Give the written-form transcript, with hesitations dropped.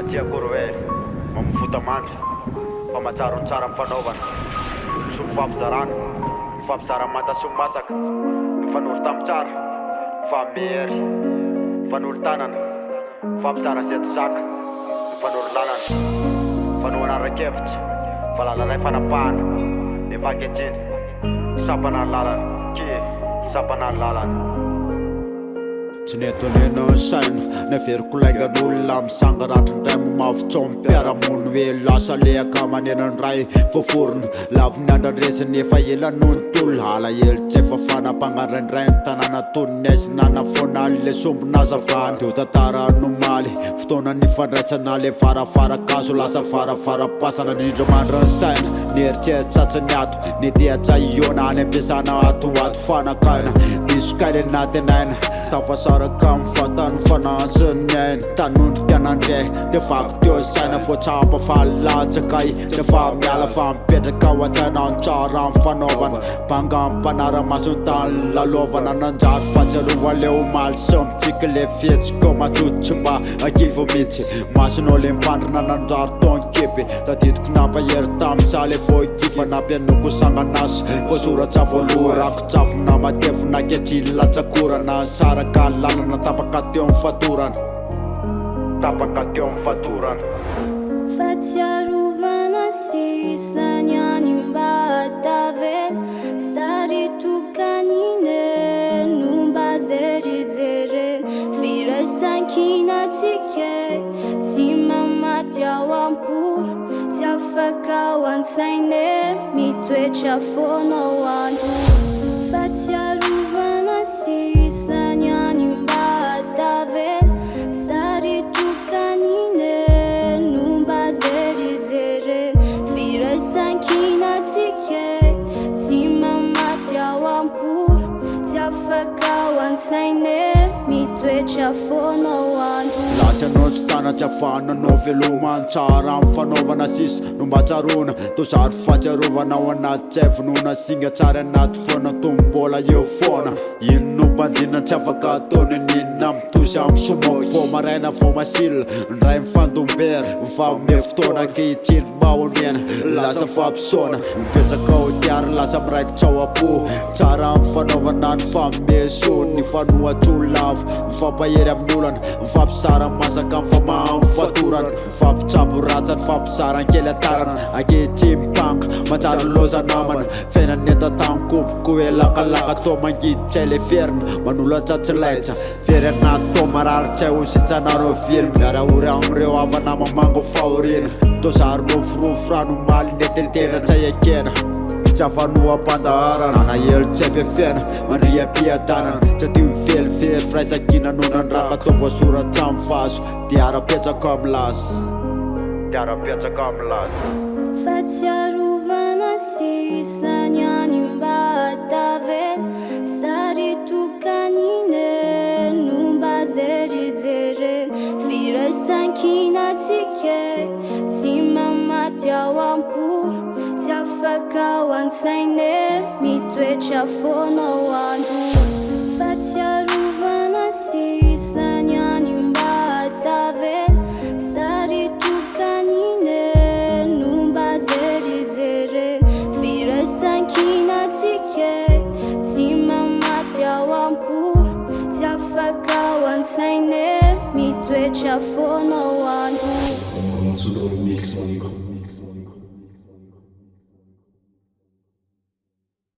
Tiako hoe mamofuta mandry fa matsaro ny tsara mifanaovana so mifampizarana mifampizara manta sy masaka mifanolo tamy tsara fa mery mifanolo tanana mifampizara zay tsy zaka mifanolo lalana mifanao anaran-kevitra fa lala ray fanapahana nefa ankehitriny sapana ny lalana sapana ny lalana. Tsy netonena ny saina neveriko laigan'olona misangaratry ny ray mamavitso mipiaramono hoe lasa lehaka manena ny ray foforona laviny andrandresiny efa ela noho ny tolo alahelo tsy efa fanampangaranydray ny tanàna tony aizy nanafona le sombinazavana deo tantara nomaly fotoana ny fandraitsana le farafarakazo lasa farafarapasana indrindra mandra ny saina nieritseritsatsiny ato ny diatsa iona any ampiasana atoato fanakaina disokaile natenaina tafasaraka mifatany fanasiny aina tanondrika nandre de fako teo saina fo tsapa falatsakay tsy fa miala fa mipetraka ao an-tsaina antsara mifanaovana mpangampanara masony tany lalovana nanjary fatsiarova le omaly samitsika le fihetsika matsotry mba akivo mihitsy masonao le mpandrina nanjary tonkepy tadidiko nampahery tamy saly fo kifa nampianoko sanganasy voasoratsa voalohirako tsafona matevina ketriny latsakorana saraka lalana tapaka teo amin'ny fatorana tapaka teo amin'ny fatorana. Fatsiarovana sisany any mba tavela sary tokanine no mba zerijerena firaisan-kinatsika tsy mamaty ao am-polo tsy afaka ao an-tsaine mitoetra foana ao andro. Fatsiarovana sisany any mba tavela sary tokanine no mba zerijerena firaisan-kinatsika tsy mamaty ao am-polo tsy afaka ao an-tsaine mitoetra foana ao andro. Lasa anao tsy tana tsy afananao velomany tsara mifanaovana sisa no mba tsarona tozary fatsiarovana ao anaty tsevinona singa tsara anaty foana tombola eo foana ino no mbandina tsy afaka ataony ninona mitosy amy somoky fo maraina fo masila ndray mifandombera mifamome fotoana ankehitriny mao amena lasa fampisaona mipetsaka ao tiary lasa miraikitsy ao apo tsara mifanaovana ny fameso ny fanohatsolavo mifampahery amin'ny olana mifampisara masaka mifamaha mifatorana mifampitsabo ratsany mifampisaran-kely atarana ankehitriny mipanga matsara loza namana fiainany etatanykomboko hoe lakalaka to mangiditsay le ferina manolo atsatsilaitsa very anaty to mararitsay hositsanareo vily miaraory amreo avanama mango fahorina tozary nofirofo ranomaly netelitena tsay akena tsy afanoam-pandaharana nahelo tsy afefena mandriam-piadanana tsy adio mivelively firaisakina nonandraka to voasoratsa mifazo diara-petsaka amy lasy diara-petsaka amy lasy. Fatsiarovana sisany any mba tavela sary tokanine no mba zerijerena firaisan-kinatsika tsy mamaty ao am-polo tsy afaka ao an-tsaine mitoetra foana ao andro. Fatsiarovana sisany any mba tavela sary tokanine no mba zerijerena firaisan-kinatsika tsy mamaty ao am-polo tsy afaka ao an-tsaine mitoetra foana ao andro. On se dans le mix, mon micro.